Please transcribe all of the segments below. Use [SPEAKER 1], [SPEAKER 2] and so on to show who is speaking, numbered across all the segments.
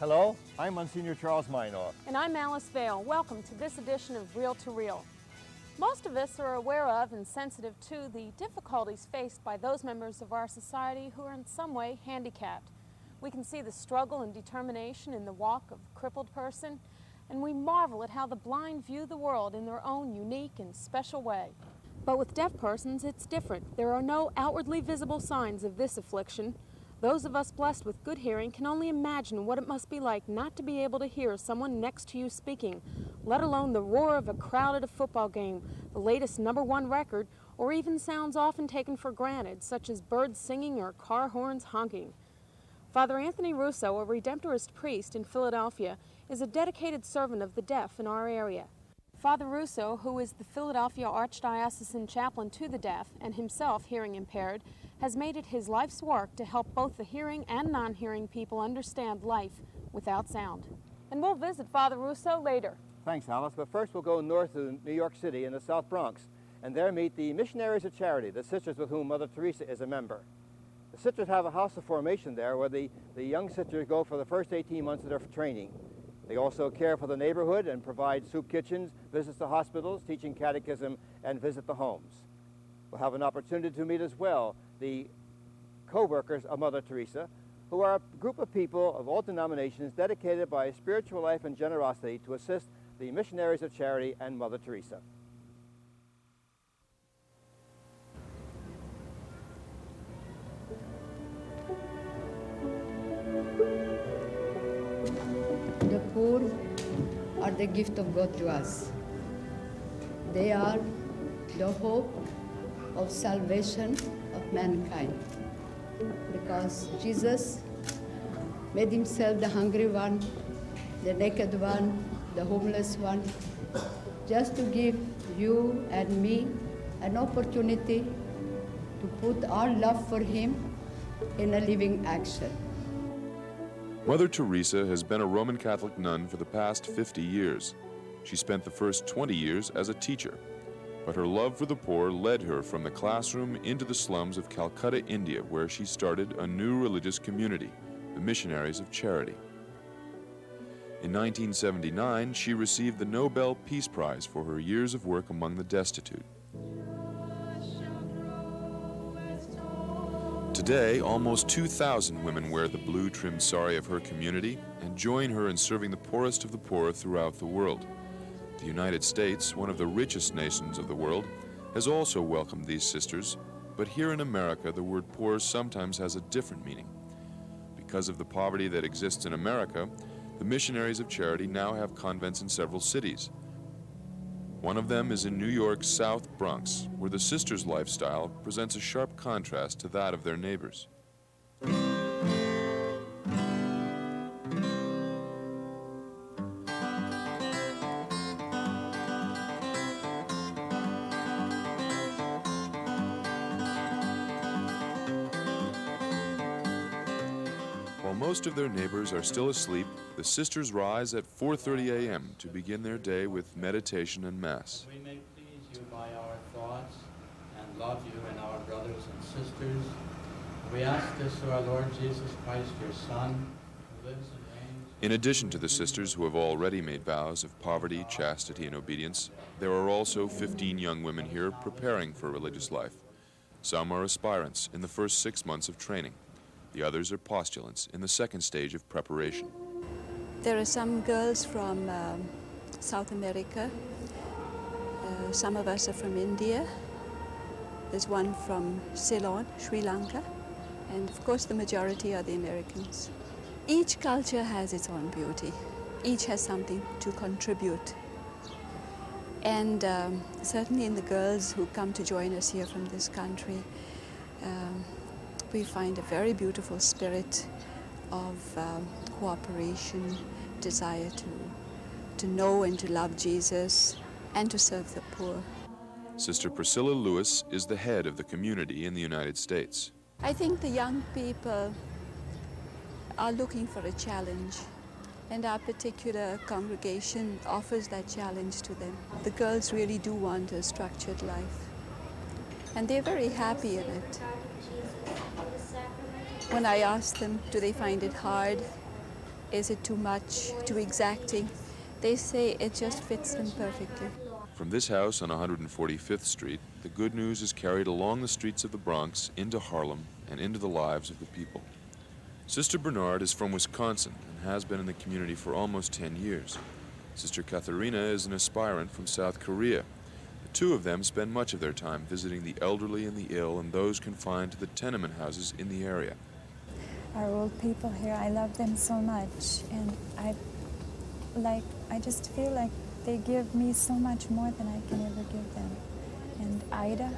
[SPEAKER 1] Hello, I'm Monsignor Charles Minoff.
[SPEAKER 2] And I'm Alice Vale. Welcome to this edition of Reel to Reel. Most of us are aware of and sensitive to the difficulties faced by those members of our society who are in some way handicapped. We can see the struggle and determination in the walk of a crippled person, and we marvel at how the blind view the world in their own unique and special way. But with deaf persons, it's different. There are no outwardly visible signs of this affliction. Those of us blessed with good hearing can only imagine what it must be like not to be able to hear someone next to you speaking, let alone the roar of a crowd at a football game, the latest #1 record, or even sounds often taken for granted, such as birds singing or car horns honking. Father Anthony Russo, a Redemptorist priest in Philadelphia, is a dedicated servant of the deaf in our area. Father Russo, who is the Philadelphia Archdiocesan chaplain to the deaf and himself hearing impaired, has made it his life's work to help both the hearing and non-hearing people understand life without sound. And we'll visit Father Russo later.
[SPEAKER 1] Thanks, Alice, but first we'll go north to New York City in the South Bronx, and there meet the Missionaries of Charity, the sisters with whom Mother Teresa is a member. The sisters have a house of formation there where the young sisters go for the first 18 months of their training. They also care for the neighborhood and provide soup kitchens, visits to hospitals, teaching catechism, and visit the homes. We'll have an opportunity to meet as well the co-workers of Mother Teresa, who are a group of people of all denominations dedicated by spiritual life and generosity to assist the Missionaries of Charity and Mother Teresa.
[SPEAKER 3] The poor are the gift of God to us. They are the hope of salvation of mankind. Because Jesus made himself the hungry one, the naked one, the homeless one, just to give you and me an opportunity to put our love for him in a living action.
[SPEAKER 4] Mother Teresa has been a Roman Catholic nun for the past 50 years. She spent the first 20 years as a teacher, but her love for the poor led her from the classroom into the slums of Calcutta, India, where she started a new religious community, the Missionaries of Charity. In 1979, she received the Nobel Peace Prize for her years of work among the destitute. Today, almost 2,000 women wear the blue-trimmed sari of her community and join her in serving the poorest of the poor throughout the world. The United States, one of the richest nations of the world, has also welcomed these sisters, but here in America, the word poor sometimes has a different meaning. Because of the poverty that exists in America, the Missionaries of Charity now have convents in several cities. One of them is in New York's South Bronx, where the sisters' lifestyle presents a sharp contrast to that of their neighbors. While most of their neighbors are still asleep, the sisters rise at 4:30 a.m. to begin their day with meditation and Mass.
[SPEAKER 5] We may please you by our thoughts and love you and our brothers and sisters. We ask this through our Lord Jesus Christ, your Son, who lives and reigns.
[SPEAKER 4] In addition to the sisters who have already made vows of poverty, chastity, and obedience, there are also 15 young women here preparing for religious life. Some are aspirants in the first 6 months of training. The others are postulants in the second stage of preparation.
[SPEAKER 6] There are some girls from South America. Some of us are from India. There's one from Ceylon, Sri Lanka. And of course the majority are the Americans. Each culture has its own beauty. Each has something to contribute. And certainly in the girls who come to join us here from this country, we find a very beautiful spirit of cooperation, desire to know and to love Jesus and to serve the poor.
[SPEAKER 4] Sister Priscilla Lewis is the head of the community in the United States.
[SPEAKER 6] I think the young people are looking for a challenge, and our particular congregation offers that challenge to them. The girls really do want a structured life, and they're very happy in it. When I ask them, do they find it hard? Is it too much, too exacting? They say it just fits them perfectly.
[SPEAKER 4] From this house on 145th Street, the good news is carried along the streets of the Bronx into Harlem and into the lives of the people. Sister Bernard is from Wisconsin and has been in the community for almost 10 years. Sister Katharina is an aspirant from South Korea. The two of them spend much of their time visiting the elderly and the ill and those confined to the tenement houses in the area.
[SPEAKER 7] Our old people here, I love them so much, and I just feel like they give me so much more than I can ever give them. And Ida,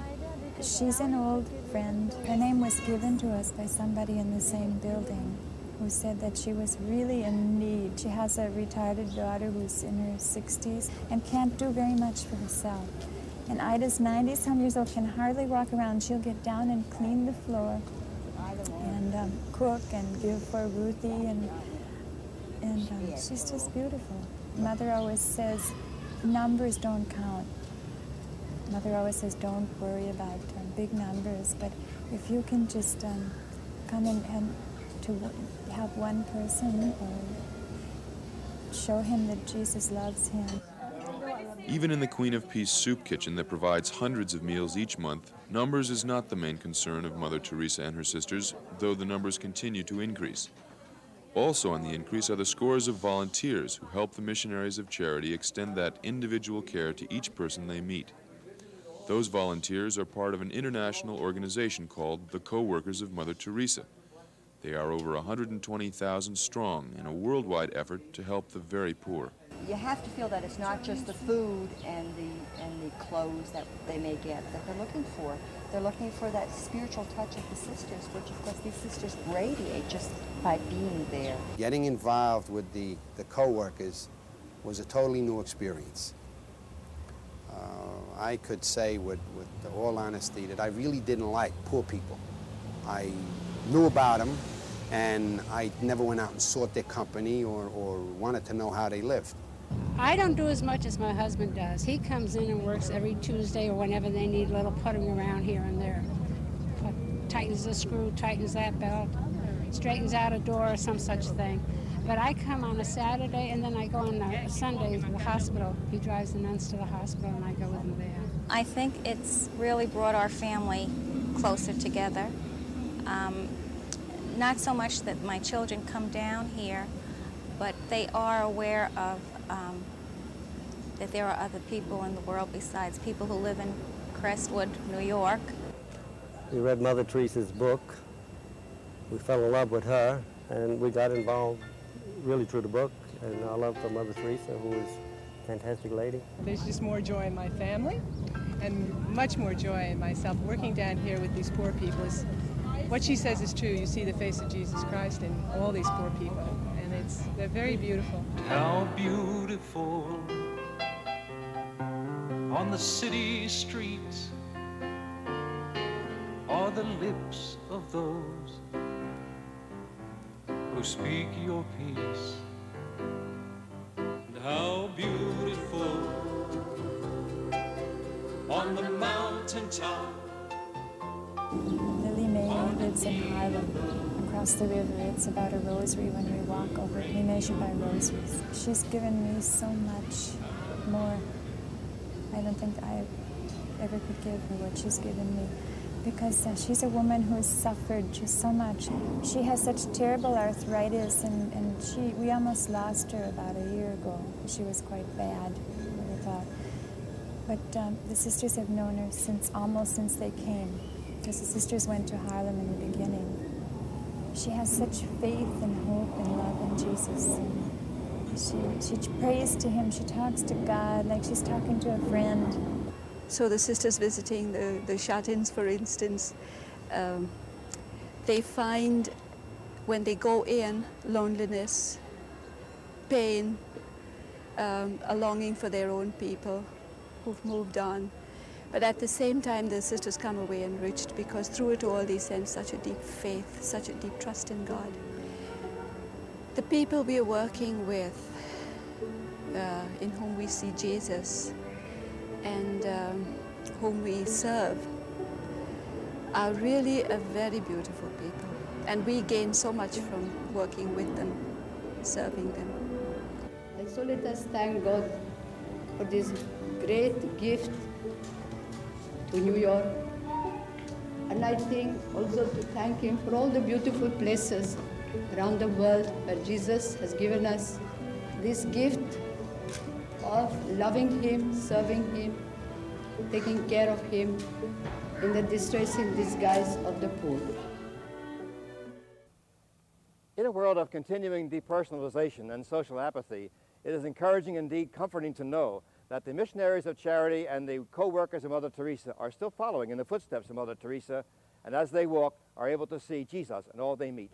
[SPEAKER 7] she's an old friend. Her name was given to us by somebody in the same building who said that she was really in need. She has a retarded daughter who's in her 60s and can't do very much for herself. And Ida's 90-some years old, can hardly walk around. She'll get down and clean the floor and cook and give for Ruthie, and she's just beautiful. Mother always says, numbers don't count. Mother always says, don't worry about big numbers, but if you can just come and to help one person or show him that Jesus loves him.
[SPEAKER 4] Even in the Queen of Peace soup kitchen that provides hundreds of meals each month, numbers is not the main concern of Mother Teresa and her sisters, though the numbers continue to increase. Also on the increase are the scores of volunteers who help the missionaries of charity extend that individual care to each person they meet. Those volunteers are part of an international organization called the Co-Workers of Mother Teresa. They are over 120,000 strong in a worldwide effort to help the very poor.
[SPEAKER 8] You have to feel that it's not just the food and the clothes that they may get that they're looking for. They're looking for that spiritual touch of the sisters, which of course these sisters radiate just by being there.
[SPEAKER 9] Getting involved with the co-workers was a totally new experience. I could say with all honesty that I really didn't like poor people. I knew about them, and I never went out and sought their company or wanted to know how they lived.
[SPEAKER 10] I don't do as much as my husband does. He comes in and works every Tuesday or whenever they need a little putting around here and there. Tightens a screw, tightens that belt, straightens out a door or some such thing. But I come on a Saturday and then I go on a Sunday to the hospital. He drives the nuns to the hospital and I go with him there.
[SPEAKER 11] I think it's really brought our family closer together. Not so much that my children come down here, but they are aware of that there are other people in the world besides people who live in Crestwood, New York.
[SPEAKER 12] We read Mother Teresa's book. We fell in love with her, and we got involved really through the book, and our love for Mother Teresa, who is a fantastic lady.
[SPEAKER 13] There's just more joy in my family, and much more joy in myself. Working down here with these poor people is, what she says is true. You see the face of Jesus Christ in all these poor people, and they're very beautiful.
[SPEAKER 14] How beautiful on the city streets are the lips of those who speak your peace. And how beautiful on the mountaintop.
[SPEAKER 7] Lily Mae lives in Harlem, across the river. It's about a rosary when we walk over it. We measure by rosaries. She's given me so much more. I don't think I ever could give her what she's given me, because she's a woman who's suffered just so much. She has such terrible arthritis, and we almost lost her about a year ago. She was quite bad, we thought. But the sisters have known her almost since they came, because the sisters went to Harlem in the beginning. She has such faith and hope and love in Jesus. She prays to him, she talks to God like she's talking to a friend.
[SPEAKER 6] So the sisters visiting the shut-ins, for instance, they find when they go in loneliness, pain, a longing for their own people who've moved on. But at the same time, the sisters come away enriched, because through it all they sense such a deep faith, such a deep trust in God. The people we are working with, in whom we see Jesus, and whom we serve, are really a very beautiful people. And we gain so much from working with them. serving them.
[SPEAKER 3] And so let us thank God for this great gift to New York. And I think also to thank Him for all the beautiful places around the world where Jesus has given us this gift of loving Him, serving Him, taking care of Him in the distress in disguise of the poor.
[SPEAKER 1] In a world of continuing depersonalization and social apathy, it is encouraging, indeed comforting to know that the missionaries of charity and the co-workers of Mother Teresa are still following in the footsteps of Mother Teresa, and as they walk, are able to see Jesus in all they meet.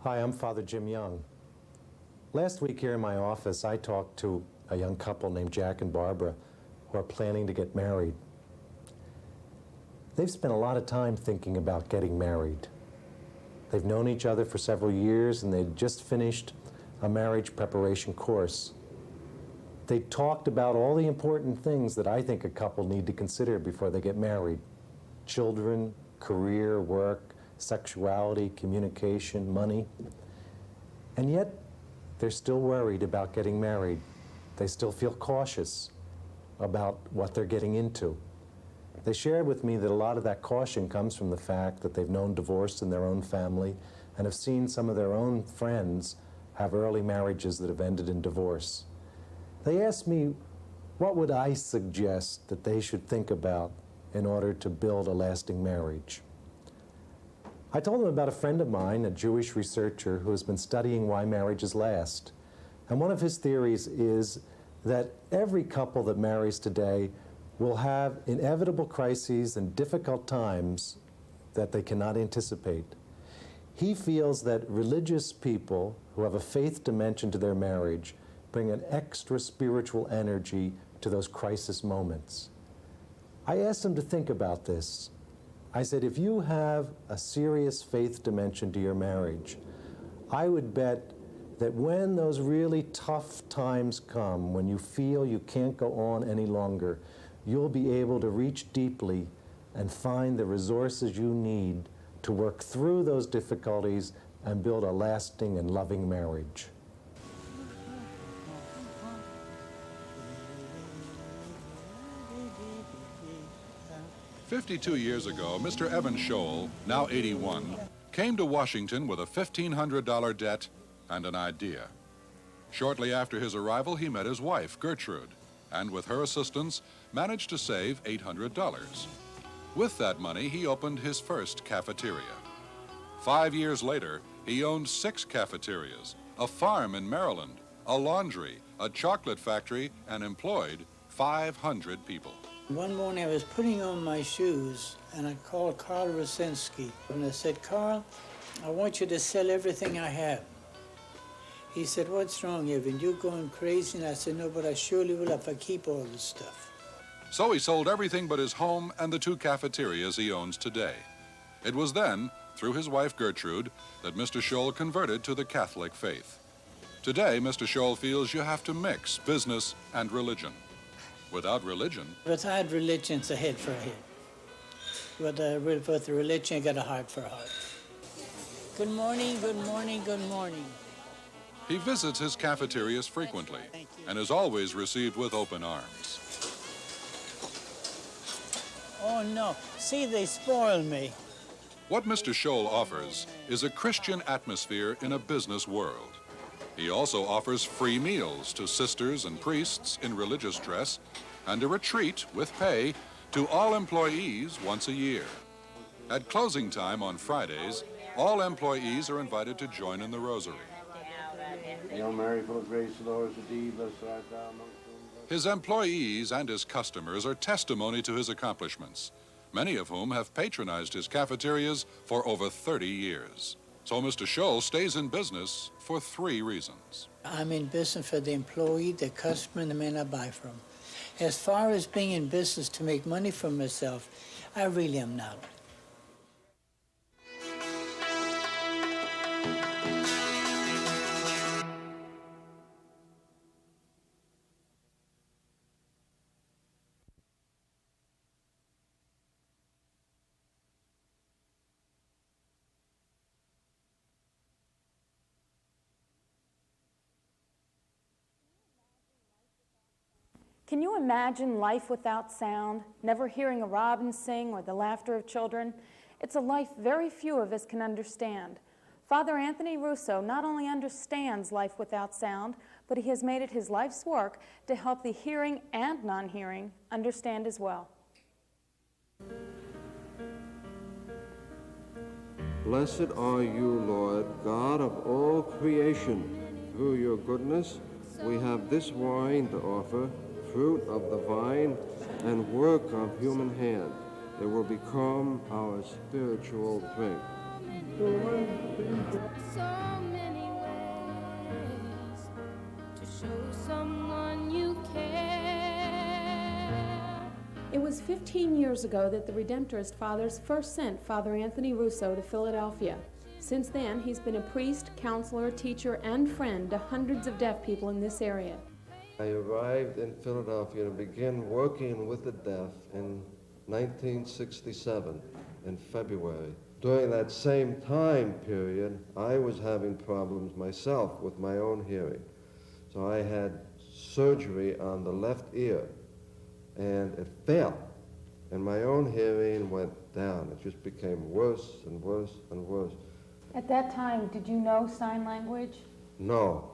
[SPEAKER 15] Hi, I'm Father Jim Young. Last week here in my office, I talked to a young couple named Jack and Barbara who are planning to get married. They've spent a lot of time thinking about getting married. They've known each other for several years, and they'd just finished a marriage preparation course. They talked about all the important things that I think a couple need to consider before they get married: children, career, work, sexuality, communication, money. And yet, they're still worried about getting married. They still feel cautious about what they're getting into. They shared with me that a lot of that caution comes from the fact that they've known divorce in their own family and have seen some of their own friends have early marriages that have ended in divorce. They asked me, what would I suggest that they should think about in order to build a lasting marriage? I told them about a friend of mine, a Jewish researcher who has been studying why marriages last. And one of his theories is that every couple that marries today will have inevitable crises and difficult times that they cannot anticipate. He feels that religious people who have a faith dimension to their marriage bring an extra spiritual energy to those crisis moments. I asked him to think about this. I said, if you have a serious faith dimension to your marriage, I would bet that when those really tough times come, when you feel you can't go on any longer, you'll be able to reach deeply and find the resources you need to work through those difficulties and build a lasting and loving marriage.
[SPEAKER 16] "52 years ago, Mr. Evan Sholl, now 81, came to Washington with a $1,500 debt and an idea. Shortly after his arrival, he met his wife, Gertrude, and with her assistance, managed to save $800. With that money, he opened his first cafeteria. 5 years later, he owned 6 cafeterias, a farm in Maryland, a laundry, a chocolate factory, and employed 500 people.
[SPEAKER 17] One morning I was putting on my shoes and I called Carl Rosinski and I said, Carl, I want you to sell everything I have. He said, what's wrong, Evan? You're going crazy? And I said, no, but I surely will if I keep all this stuff.
[SPEAKER 16] So he sold everything but his home and the 2 cafeterias he owns today. It was then, through his wife Gertrude, that Mr. Sholl converted to the Catholic faith. Today, Mr. Sholl feels you have to mix business and religion. Without religion...
[SPEAKER 17] Without religion, it's a head for a head. With the religion, you got a heart for a heart. Good morning, good morning, good morning.
[SPEAKER 16] He visits his cafeterias frequently and is always received with open arms.
[SPEAKER 17] Oh, no. See, they spoil me.
[SPEAKER 16] What Mr. Sholl offers is a Christian atmosphere in a business world. He also offers free meals to sisters and priests in religious dress and a retreat with pay to all employees once a year. At closing time on Fridays, all employees are invited to join in the rosary.
[SPEAKER 18] Hail Mary, full of grace, the Lord is with thee, blessed art thou amongst women.
[SPEAKER 16] His employees and his customers are testimony to his accomplishments, many of whom have patronized his cafeterias for over 30 years. So Mr. Sholl stays in business for 3 reasons.
[SPEAKER 17] I'm in business for the employee, the customer, and the man I buy from. As far as being in business to make money for myself, I really am not.
[SPEAKER 2] Can you imagine life without sound, never hearing a robin sing or the laughter of children? It's a life very few of us can understand. Father Anthony Russo not only understands life without sound, but he has made it his life's work to help the hearing and non-hearing understand as well.
[SPEAKER 18] Blessed are you, Lord, God of all creation. Through your goodness, we have this wine to offer, fruit of the vine and work of human hand. It will become our spiritual drink.
[SPEAKER 19] So many ways to show someone you care.
[SPEAKER 2] It was 15 years ago that the Redemptorist Fathers first sent Father Anthony Russo to Philadelphia. Since then, he's been a priest, counselor, teacher, and friend to hundreds of deaf people in this area.
[SPEAKER 18] I arrived in Philadelphia and began working with the deaf in 1967 in February. During that same time period, I was having problems myself with my own hearing. So I had surgery on the left ear, and it failed. And my own hearing went down. It just became worse and worse and worse.
[SPEAKER 2] At that time, did you know sign language?
[SPEAKER 18] No.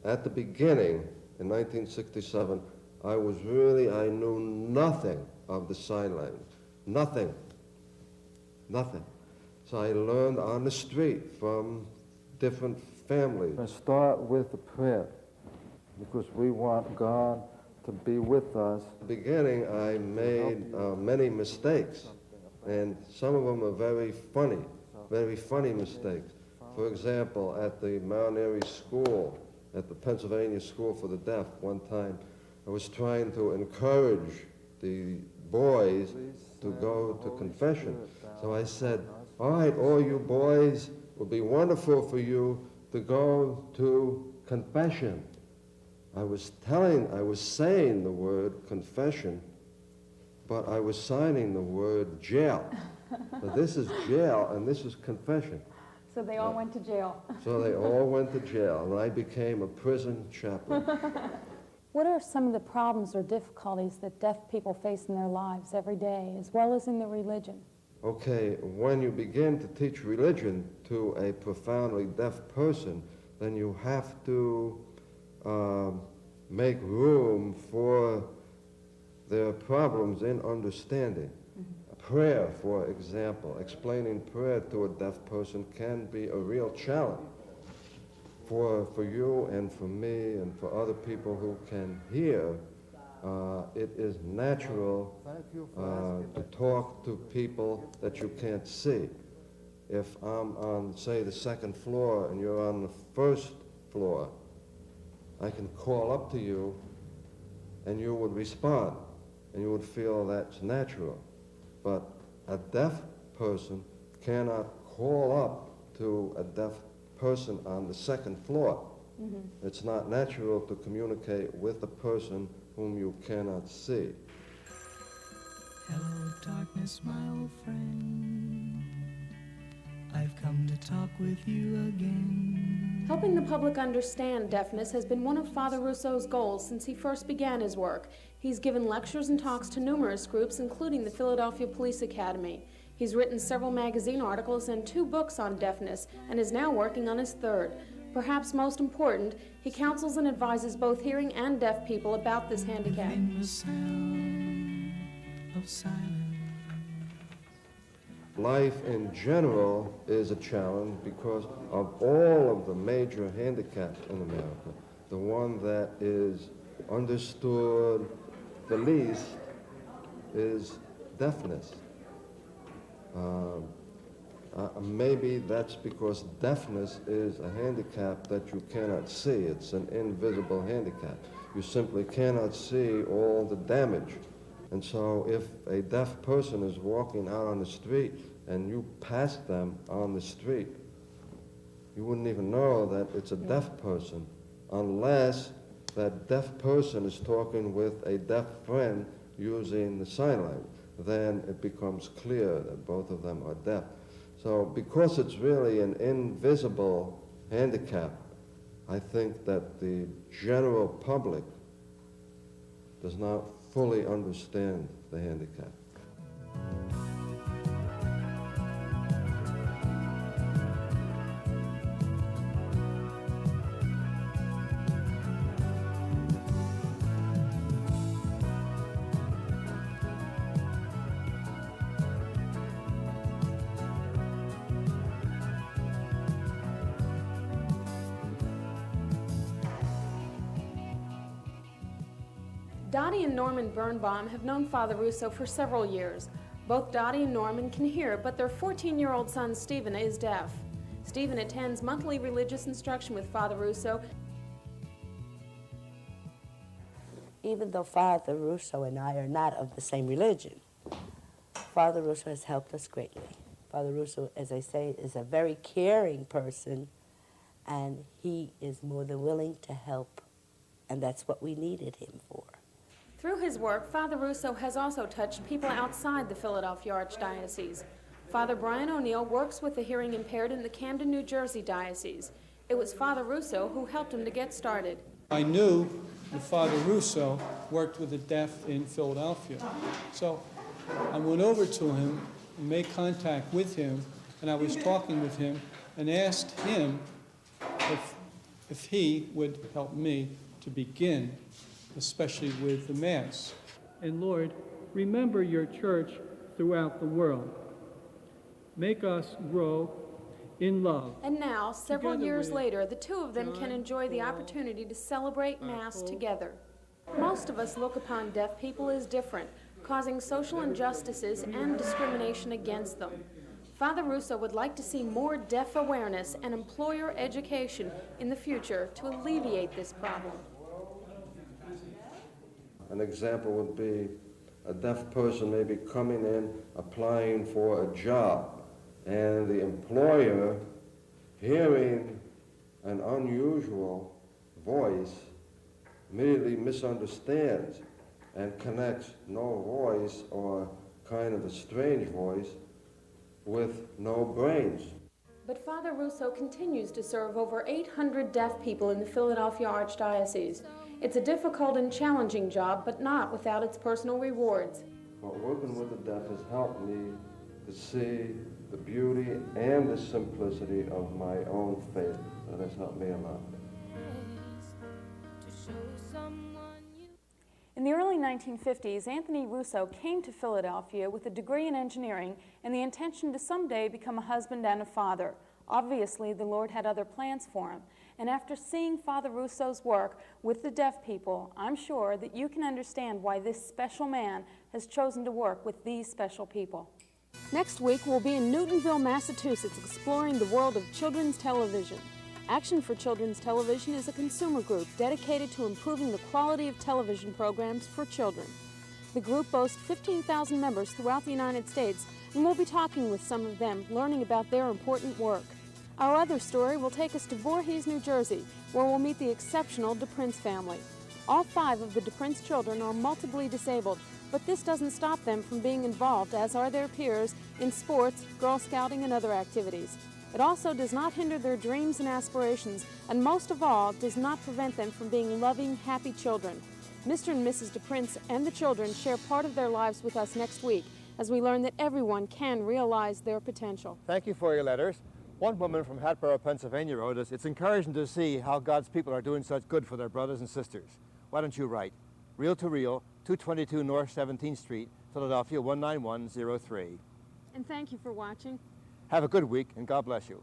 [SPEAKER 18] At the beginning, in 1967, I knew nothing of the sign language. Nothing. Nothing. So I learned on the street from different families.
[SPEAKER 20] I start with a prayer because we want God to be with us.
[SPEAKER 18] At the beginning, I made many mistakes, and some of them are very funny mistakes. For example, at the Mount Airy School, at the Pennsylvania School for the Deaf, one time, I was trying to encourage the boys to go to confession. So I said, all right, all you boys, it would be wonderful for you to go to confession. I was saying the word confession, but I was signing the word jail. So this is jail and this is confession.
[SPEAKER 2] So they all went to jail.
[SPEAKER 18] So they all went to jail, and I became a prison chaplain.
[SPEAKER 2] What are some of the problems or difficulties that deaf people face in their lives every day, as well as in their religion?
[SPEAKER 18] Okay, when you begin to teach religion to a profoundly deaf person, then you have to make room for their problems in understanding. Prayer, for example, explaining prayer to a deaf person can be a real challenge for you and for me and for other people who can hear. It is natural to talk to people that you can't see. If I'm on, say, the second floor and you're on the first floor, I can call up to you and you would respond and you would feel that's natural. But a deaf person cannot call up to a deaf person on the second floor. It's not natural to communicate with a person whom you cannot see.
[SPEAKER 21] Hello, darkness, my old friend. I've come to talk with you again.
[SPEAKER 2] Helping the public understand deafness has been one of Father Russo's goals since he first began his work. He's given lectures and talks to numerous groups, including the Philadelphia Police Academy. He's written several magazine articles and 2 books on deafness, and is now working on his 3rd. Perhaps most important, he counsels and advises both hearing and deaf people about this handicap.
[SPEAKER 21] The sound of silence.
[SPEAKER 18] Life in general is a challenge because of all of the major handicaps in America. The one that is understood the least is deafness. Maybe that's because deafness is a handicap that you cannot see. It's an invisible handicap. You simply cannot see all the damage. And so if a deaf person is walking out on the street and you pass them on the street, you wouldn't even know that it's a deaf person unless that deaf person is talking with a deaf friend using the sign language. Then it becomes clear that both of them are deaf. So because it's really an invisible handicap, I think that the general public does not fully understand the handicap.
[SPEAKER 2] Dottie and Norman Birnbaum have known Father Russo for several years. Both Dottie and Norman can hear, but their 14-year-old son, Stephen, is deaf. Stephen attends monthly religious instruction with Father Russo.
[SPEAKER 22] Even though Father Russo and I are not of the same religion, Father Russo has helped us greatly. Father Russo, as I say, is a very caring person, and he is more than willing to help, and that's what we needed him for.
[SPEAKER 2] Through his work, Father Russo has also touched people outside the Philadelphia Archdiocese. Father Brian O'Neill works with the hearing impaired in the Camden, New Jersey diocese. It was Father Russo who helped him to get started.
[SPEAKER 23] I knew that Father Russo worked with the deaf in Philadelphia. So I went over to him and made contact with him, and I was talking with him and asked him if he would help me to begin, especially with the Mass.
[SPEAKER 24] And Lord, remember your church throughout the world. Make us grow in love.
[SPEAKER 2] And now, several years later, the two of them can enjoy the opportunity to celebrate Mass together. Most of us look upon deaf people as different, causing social injustices and discrimination against them. Father Russo would like to see more deaf awareness and employer education in the future to alleviate this problem.
[SPEAKER 18] An example would be a deaf person maybe coming in, applying for a job, and the employer, hearing an unusual voice, immediately misunderstands and connects no voice or kind of a strange voice with no brains.
[SPEAKER 2] But Father Russo continues to serve over 800 deaf people in the Philadelphia Archdiocese. It's a difficult and challenging job, but not without its personal rewards.
[SPEAKER 18] Well, working with the deaf has helped me to see the beauty and the simplicity of my own faith. That has helped me a lot.
[SPEAKER 2] In the early 1950s, Anthony Russo came to Philadelphia with a degree in engineering and the intention to someday become a husband and a father. Obviously, the Lord had other plans for him. And after seeing Father Russo's work with the deaf people, I'm sure that you can understand why this special man has chosen to work with these special people. Next week, we'll be in Newtonville, Massachusetts, exploring the world of children's television. Action for Children's Television is a consumer group dedicated to improving the quality of television programs for children. The group boasts 15,000 members throughout the United States, and we'll be talking with some of them, learning about their important work. Our other story will take us to Voorhees, New Jersey, where we'll meet the exceptional DePrince family. All 5 of the DePrince children are multiply disabled, but this doesn't stop them from being involved, as are their peers, in sports, Girl Scouting, and other activities. It also does not hinder their dreams and aspirations, and most of all, does not prevent them from being loving, happy children. Mr. and Mrs. DePrince and the children share part of their lives with us next week, as we learn that everyone can realize their potential.
[SPEAKER 1] Thank you for your letters. One woman from Hatboro, Pennsylvania wrote us, "It's encouraging to see how God's people are doing such good for their brothers and sisters. Why don't you write? Reel to Reel, 222 North 17th Street, Philadelphia 19103.
[SPEAKER 2] And thank you for watching.
[SPEAKER 1] Have a good week, and God bless you.